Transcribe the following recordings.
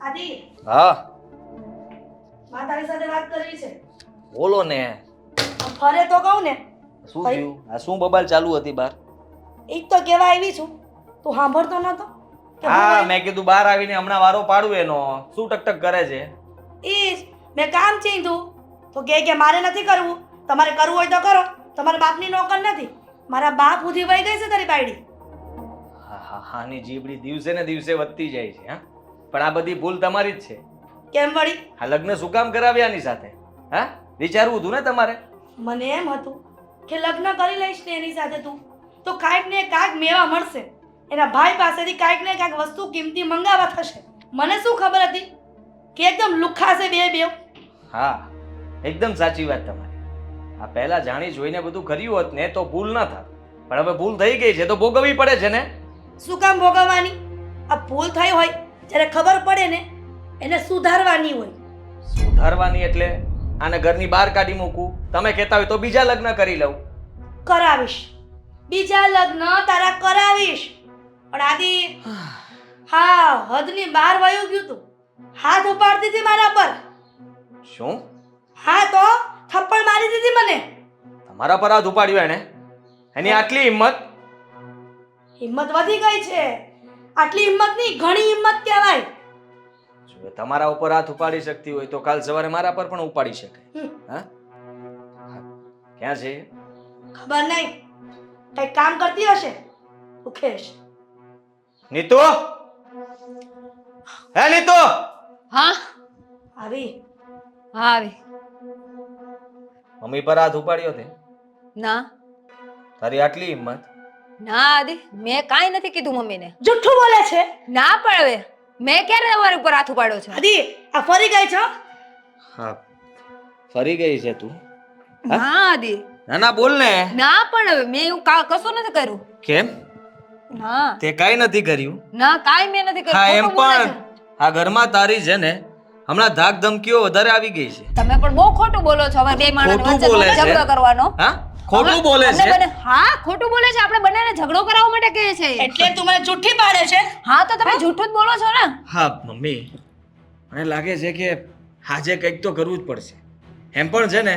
આદિ, હા મારે તારી સાથે વાત કરવી છે. બોલો ને. ફરે તો કહું ને. શું થયું? આ શું બબાલ ચાલુ હતી બહાર? એક તો કેવા આવી છું, તું સાંભળતો નતો કે હું હા આવી? મેં કીધું બહાર આવીને હમણાં વારો પાડું એનો. શું ટકટક કરે છે? ઈ જ, મેં કામ ચીંધું તો કે મારે નથી કરવું, તમારે કરવું હોય તો કરો, તમારા બાપની નોકર નથી. મારા બાપ સુધી વહી ગઈ છે તારી બાયડી. હા હા હાની જીબડી દિવસે ને દિવસે વધતી જાય છે. હા પણ આ બધી ભૂલ તમારી જ છે. કેમ વળી? આ લગ્ન શું કામ કરાવ્યા આની સાથે? હા વિચારવું હતું ને તમારે. મને એમ હતું કે લગ્ન કરી લઈશ ને એની સાથે તું તો કાંઈક ને કાંઈક મેવા મળશે, એના ભાઈ પાસેથી કાંઈક ને કાંઈક વસ્તુ કિંમતી મંગાવવા થશે. મને શું ખબર હતી કે એકદમ લુખ્ખા છે બે. હા એકદમ સાચી વાત તમારી. આ પહેલા જાણી જોઈને બધું કર્યું હોત ને તો ભૂલ ન થાત. પણ હવે ભૂલ થઈ ગઈ છે તો ભોગવવી પડે છે ને. શું કામ ભોગવવાની? આ ભૂલ થઈ હોય જ્યારે ખબર પડે ને એને સુધારવાની હોય. સુધારવાની એટલે આને ઘરની બહાર કાઢી મૂકું? તમે કહેતા હોય તો બીજા લગ્ન કરી લઉં. કરાવીશ, બીજા લગ્ન તારા કરાવીશ. પણ આદિ, હા હદની બહાર વયું ગયું તું. હાથ ઉપાડતી હતી મારા પર. શું? હા તો થપ્પડ મારી દીધી મને. તમારા પર હાથ ઉપાડ્યો એને? એની આટલી હિંમત? હિંમત વધી ગઈ છે. આટલી હિંમત નહીં, ઘણી હિંમત કહેવાય. જો એ તમારા ઉપર હાથ ઉપાડી શકતી હોય તો કાલ સવારે મારા પર પણ ઉપાડી શકે. હા ક્યાં છે? ખબર નહીં, કઈ કામ કરતી હશે. ઉખેશ. નીતુ, હે નીતુ! હા આવી. હા આવી. મમ્મી પર હાથ ઉપાડ્યો તે? ના તારી આટલી હિંમત? ના આદિ, મેં કાંઈ નથી કીધું મમ્મીને. જુઠ્ઠું બોલે છે. ના પણ હવે મેં ક્યારે તમારી ઉપર હાથ ઉપાડ્યો છે? આદિ, આ ફરી ગઈ છો. હા ફરી ગઈ છે તું? ના આદિ, ના ના બોલ ને. ના પણ હવે મેં એવું કશું નથી કર્યું. કેમ? ના તે કાઈ નથી કર્યું? ના કાંઈ મેં નથી હા કર્યું. એમ ખોટું બોલે પણ છે. આ ઘરમાં તારી છે ને હમણાં ધાક ધમકીઓ વધારે આવી ગઈ છે. તમે પણ બહુ ખોટું બોલો છો. હવે બે માણસ ખોટું વચ્ચે બોલે છે? ઝઘડો કરવાનો. હા ખોટું હવે બોલે અમને છે? હા ખોટું બોલે છે. આપણે બંનેને ઝઘડો કરાવવા માટે કહે છે. એટલે તું મને જુઠ્ઠી પાડે છે. હા તો તમે જૂઠું જ બોલો છો ને. હા મમ્મી મને લાગે છે કે આજે કંઈક તો કરવું જ પડશે. એમ પણ છે ને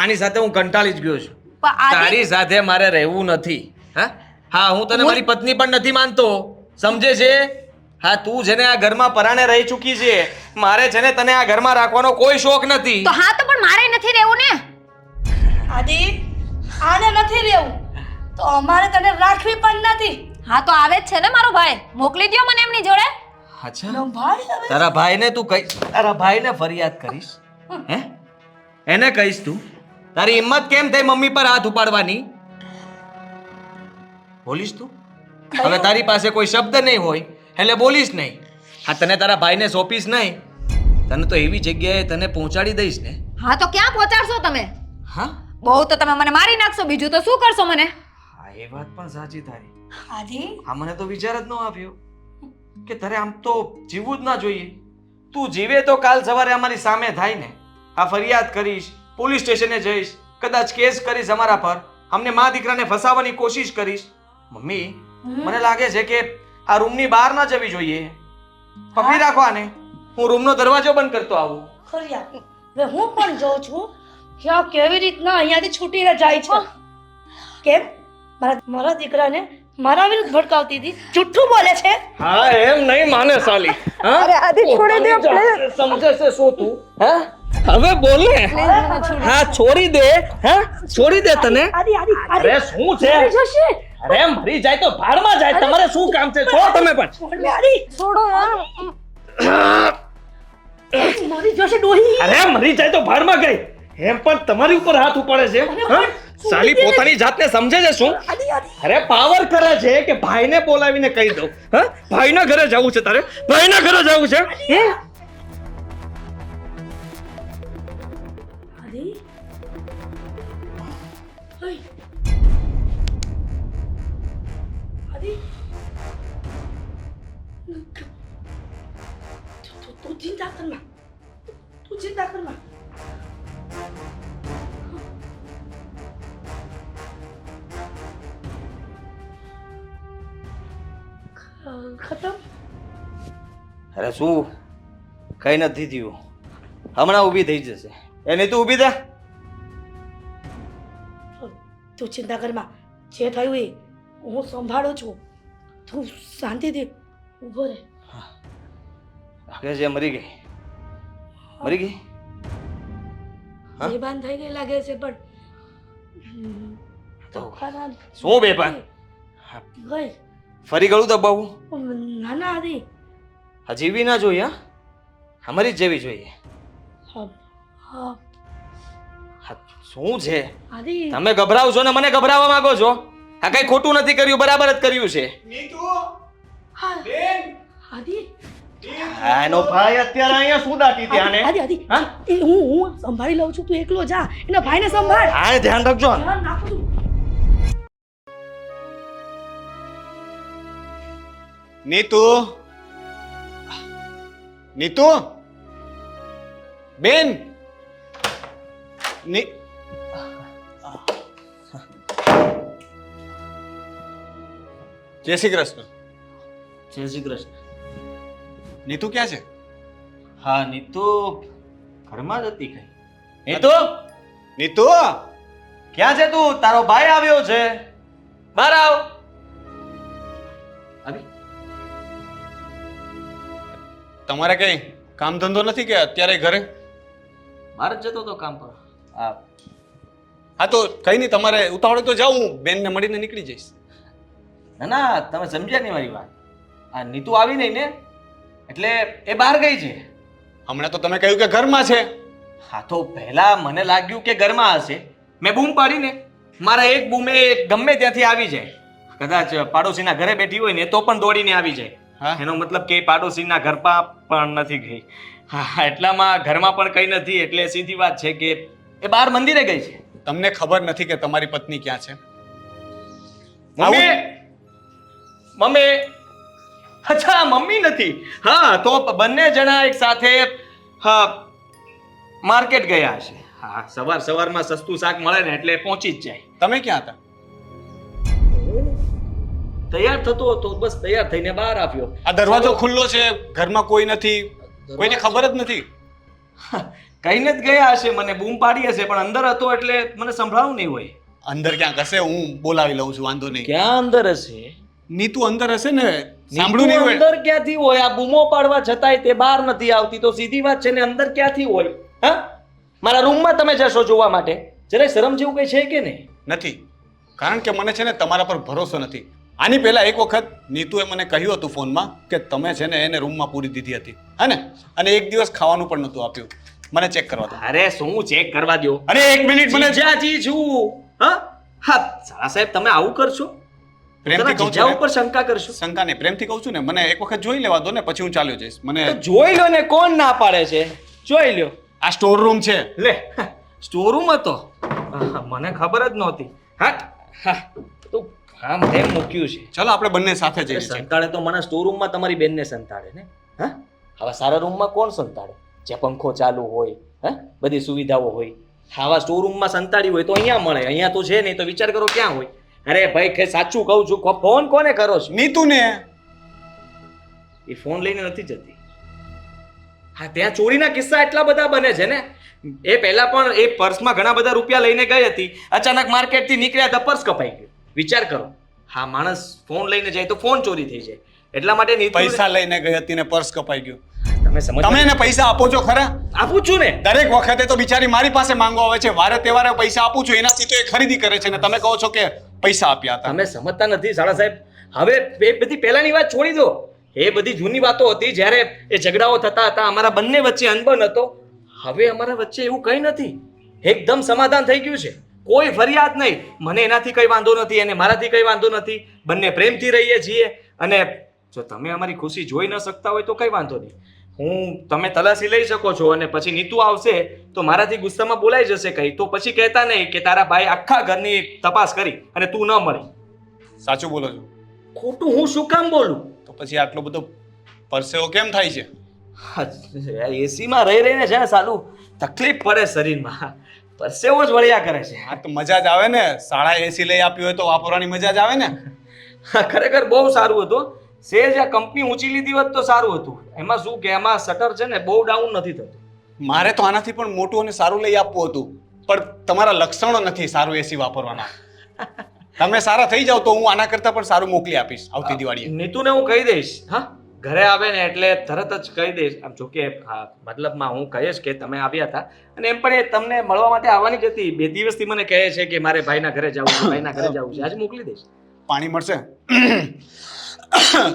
આની સાથે હું કંટાળી જ ગયો છું. પણ આદિ, તારી સાથે મારે રહેવું નથી. હા હા હું તને મારી પત્ની પણ નથી માનતો, સમજે છે? હા તું છે ને આ ઘરમાં પરાણે રહી ચૂકી છે. મારે છે ને તને આ ઘરમાં રાખવાનો કોઈ શોખ નથી. તો હા તો પણ મારે નથી રહેવું ને. આદિ, આને નથી રહેવું તો અમારે તને રાખવી પણ નથી. હા તો આવે જ છે ને મારો ભાઈ. મોકલી દ્યો મને એમની જોડે. અચ્છા નો ભાઈ હવે તારા ભાઈને તું કઈ તારા ભાઈને ફરિયાદ કરીશ? હે એને કહીશ તું? તારી હિંમત કેમ થઈ મમ્મી પર હાથ ઉપાડવાની? બોલીશ તું? હવે તારી પાસે કોઈ શબ્દ નહીં હોય એટલે બોલીશ નહીં. હા તને તારા ભાઈને સોંપીશ નહીં, તને તો એવી જગ્યાએ તને પહોંચાડી દઈશ ને. હા તો ક્યાં પહોંચાડશો તમે? હા બહુ તો તમે મને મારી નાખશો, બીજું તો શું કરશો મને? હા એ વાત પણ સાચી તારી. આદિ, હા મને તો વિચાર જ ન આવ્યો કે તારે આમ તો જીવવું જ ના જોઈએ. તું જીવે તો કાલ સવારે અમારી સામે થાય ને. આ ફરિયાદ કરીશ, પોલીસ સ્ટેશને જઈશ, કદાચ કેસ કરીશ અમારા પર, અમને મા દીકરાને ફસાવવાની કોશિશ કરીશ. મમ્મી મને લાગે છે કે આ રૂમની બહાર ના જવી જોઈએ. પકડી રાખો આને. હું રૂમનો દરવાજો બંધ કરતો આવું. ખરી આદિ. હવે હું પણ જોઉં છું કે આ કેવી રીતના અહીંયાથી છૂટીને જાય છે. કેમ? મારા દીકરાને મારા વિરુદ્ધ ભડકાવતી હતી, જુઠ્ઠું બોલે છે. હા એમ નહીં માને સાલી. અરે આદિ છોડી દે પ્લીઝ. સમજે છે શું તું? હા હવે બોલ ને. હા છોડી દે. હા છોડી દે તને. આદિ, આદિ, આદિ. અરે શું છે? મરી જશે. અરે મરી જાય તો ભાડમાં જાય. તમારે શું કામ છે? છોડ તમે પણ. છોડ ને આદિ. છોડો યાર. મરી જશે ડોહી. અરે મરી જાય તો ભાડમાં ગઈ. એમ પણ તમારી ઉપર હાથ ઉપાડે છે. હા? સાલી પોતાની જાતને સમજે છે શું? આદિ, આદિ. અરે પાવર કરે છે કે ભાઈને બોલાવીને કહી દઉં. હા ભાઈના ઘરે જવું છે તારે? ભાઈના ઘરે જવું છે? હમ? આદિ. ઓય. આદિ. તું ચિંતા કર માં. તું ચિંતા કર માં. ખતમ. અરે શું કઈ નથી થયું, હમણાં ઊભી થઈ જશે. એની તું ઊભી થા. તું ચિંતા કરમાં, જે થયું એ હું સંભાળું છું. તું શાંતિથી ઊભો રહે. લાગે છે મરી ગઈ. મરી ગઈ? હા? બેભાન થઈ ગઈ લાગે છે, પણ તો દવાખાના શું બેભાન? ગઈ. ફરી ગળું તો બહુ નાના હતી. હજીવી ના જોઈએ. હા, મરી જ જેવી જોઈએ. હા, હા, હા, શું છે? આદિ. તમે ગભરાવ છો ને મને ગભરાવવા માંગો છો? આ કઈ ખોટું નથી કર્યું, બરાબર જ કર્યું છે. હા, આદિ. હા, એનો ભાઈ અત્યારે અહીંયા શું દાટી ત્યાં આદિ, આદિ. એ હું સંભાળી લઉં છું, તું એકલો જા. એના ભાઈને સંભાળ. હા, ધ્યાન રાખજો. ધ્યાન રાખું છું. નીતુ, નીતુ, બેન, ની જય શ્રી કૃષ્ણ. જય શ્રી કૃષ્ણ. નીતુ ક્યાં છે? હા, નીતુ ઘરમાં જ હતી કઈ. નીતુ, નીતુ, ક્યાં છે તું? તારો ભાઈ આવ્યો છે, બહાર આવ. આવી. તમારે કઈ કામ ધંધો નથી કે અત્યારે ઘરે? બહાર જ જતો તો કામ પર. હા, હા તો કઈ નહીં, તમારે ઉતાવળે તો જાઉં, હું બેનને મળીને નીકળી જઈશ. ના ના, તમે સમજ્યા નહીં મારી વાત. આ નીતુ આવી નહીં ને, એટલે એ બહાર ગઈ છે. હમણાં તો તમે કહ્યું કે ઘરમાં છે. હા, તો પહેલા મને લાગ્યું કે ઘરમાં હશે. મેં બૂમ પાડીને, મારા એક બૂમે ગમે ત્યાંથી આવી જાય. કદાચ પાડોશીના ઘરે બેઠી હોય ને તો પણ દોડીને આવી જાય. હા, એનો મતલબ કે પાડોશીના ઘરમાં પણ નથી ગઈ. હા, એટલામાં ઘરમાં પણ કઈ નથી, એટલે સીધી વાત છે કે એ બહાર મંદિરે ગઈ છે. તમને ખબર નથી કે તમારી પત્ની ક્યાં છે? મમ્મી, મમ્મી, અચ્છા મમ્મી નથી. હા, તો બંને જણા એક સાથે હા માર્કેટ ગયા હશે. હા, સવાર સવારમાં સસ્તું શાક મળે ને એટલે પહોંચી જ જાય. તમે ક્યાં હતા? તૈયાર થતો હતો, બસ તૈયાર થઈને બહાર આવ્યો. આ દરવાજો ખુલ્લો છે, ઘરમાં કોઈ નથી, કોઈને ખબર જ નથી. કહીને જ ગયા હશે, મને બૂમ પાડી હશે, પણ અંદર હતો એટલે મને સંભળાવું નહીં હોય. અંદર ક્યાંક હશે, હું બોલાવી લઉં છું, વાંધો નહીં. ક્યાં અંદર હશે? નીતુ અંદર હશે ને, સાંભળ્યું નહીં હોય? અંદર ક્યાંથી હોય? આ બૂમો પાડવા છતાંય તે બહાર નથી આવતી, તો સીધી વાત છે ને, અંદર ક્યાંથી હોય? હા, મારા રૂમમાં તમે જશો જોવા માટે, જરાય શરમ જેવું કઈ છે કે નહીં? નથી, કારણ કે મને છે ને તમારા પર ભરોસો નથી. આની પહેલા એક વખત નીતુએ મને કહ્યું હતું ફોનમાં કે તમે છે ને એને રૂમમાં પૂરી દીધી હતી, હે ને? અને એક દિવસ ખાવાનું પણ નહોતું આપ્યું. મને ચેક કરવા દો. અરે શું ચેક કરવા દો? અરે એક મિનિટ, મને જીજાજી છું. હા હા, સાલા સાહેબ તમે આવું કરશો? પ્રેમથી કહું જીજા છું ઉપર શંકા કરશો? ને, શંકા નહીં, પ્રેમથી કહું છું ને, મને એક વખત જોઈ લેવા દો ને, પછી હું ચાલ્યો જઈશ. મને તો જોઈ લો ને, કોણ ના પાડે છે? જોઈ લ્યો. આ સ્ટોર રૂમ છે. લે, સ્ટોરૂમ હતો? મને ખબર જ નહોતી. હા હા, તો હા મેં મૂક્યું છે. ચલો આપણે બંને સાથે જઈએ છીએ. સંતાડે તો મને સ્ટોરૂમમાં તમારી બેનને સંતાડે ને. હા, આવા સારા રૂમમાં કોણ સંતાડે? જે પંખો ચાલુ હોય, હા, બધી સુવિધાઓ હોય. આવા સ્ટોરૂમમાં સંતાડી હોય તો અહીંયા મળે, અહીંયા તો છે નહીં, તો વિચાર કરો ક્યાં હોય. અરે ભાઈ, કે સાચું કહું છું, ફોન કોને કરો છો? નીતુને. એ ફોન લઈને નથી જતી. હા, ત્યાં ચોરીના કિસ્સા એટલા બધા બને છે ને. એ પહેલા પણ એ પર્સમાં ઘણા બધા રૂપિયા લઈને ગઈ હતી, અચાનક માર્કેટથી નીકળ્યા તો પર્સ કપાઈ ગયું. વિચાર કરો, હા, માણસ ફોન લઈને જાય તો ફોન ચોરી થઈ જાય. એટલા માટે નીતુ પૈસા લઈને ગઈ હતી ને પર્સ કપાઈ ગયું. તમે સમજ તમે એને પૈસા આપો છો ખરા? આપું છું ને. દરેક વખતે તો બિચારી મારી પાસે માંગવા આવે છે, વારે તહેવારે પૈસા આપું છું, એનાથી તો એ ખરીદી કરે છે ને તમે કહો છો કે પૈસા આપ્યા હતા. તમે સમજતા નથી સાળા સાહેબ. હવે એ બધી પહેલાની વાત છોડી દો. એ બધી જૂની વાતો હતી, જ્યારે એ ઝઘડાઓ થતા હતા, અમારા બંને વચ્ચે અનબન હતો. હવે અમારા વચ્ચે એવું કંઈ નથી, એકદમ સમાધાન થઈ ગયું છે. કોઈ ફરિયાદ નહીં, મને એનાથી કઈ વાંધો નથી, એને મારાથી કઈ વાંધો નથી. બંને પ્રેમથી રહીએ છીએ. અને જો તમે અમારી ખુશી જોઈ ન શકતા હોય તો કઈ વાંધો નહીં. તમે તલાશી લઈ શકો છો, અને પછી નીતુ આવશે તો મારાથી ગુસ્સામાં બોલાઈ જશે કઈ, તો પછી કહેતા નહીં કે તારા ભાઈ આખા ઘરની તપાસ કરી અને તું ન મળી. સાચું બોલો છો? ખોટું હું શું કામ બોલું? તો પછી આટલો બધો પરસેવો કેમ થાય છે? એસીમાં રહી રહીને છે ને સાલું તકલીફ પડે શરીરમાં, પરસેવો જ વળ્યા કરે છે. હા તો મજા જ આવે ને, શાળા એસી લઈ આપી હોય તો વાપરવાની મજા જ આવે ને. ખરેખર બહુ સારું હતું. સેજ આ કંપની ઊંચી લીધી હોત તો સારું હતું. એમાં શું કે એમાં શટર છે ને બહુ ડાઉન નથી થતું. મારે તો આનાથી પણ મોટું અને સારું લઈ આપવું હતું, પણ તમારા લક્ષણો નથી સારું એસી વાપરવાના. તમે સારા થઈ જાવ તો હું આના કરતાં પણ સારું મોકલી આપીશ આવતી દિવાળીએ. નીતુને હું કહી દઈશ. હા, ઘરે આવે ને એટલે તરત જ કહી દઈશ. આમ જો કે મતલબમાં હું કહીશ કે તમે આવ્યા હતા, અને એમ પણ એ તમને મળવા માટે આવવાની જ હતી. 2 દિવસથી મને કહે છે કે મારે ભાઈના ઘરે જવું છે, ભાઈના ઘરે જવું છે. આજે મોકલી દઈશ. પાણી મળશે?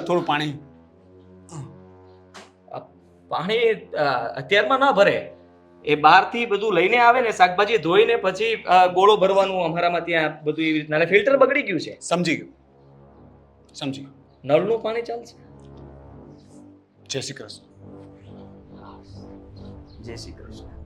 થોડું પાણી. પાણી અત્યારમાં ના ભરે. એ બહારથી બધું લઈને આવે ને, શાકભાજી ધોઈને પછી ગોળો ભરવાનું અમારામાં ત્યાં બધું એવી રીતના. ફિલ્ટર બગડી ગયું છે. સમજી ગયો, સમજી ગયો. નળનું પાણી ચાલશે. જય શ્રી કૃષ્ણ. જય શ્રી કૃષ્ણ.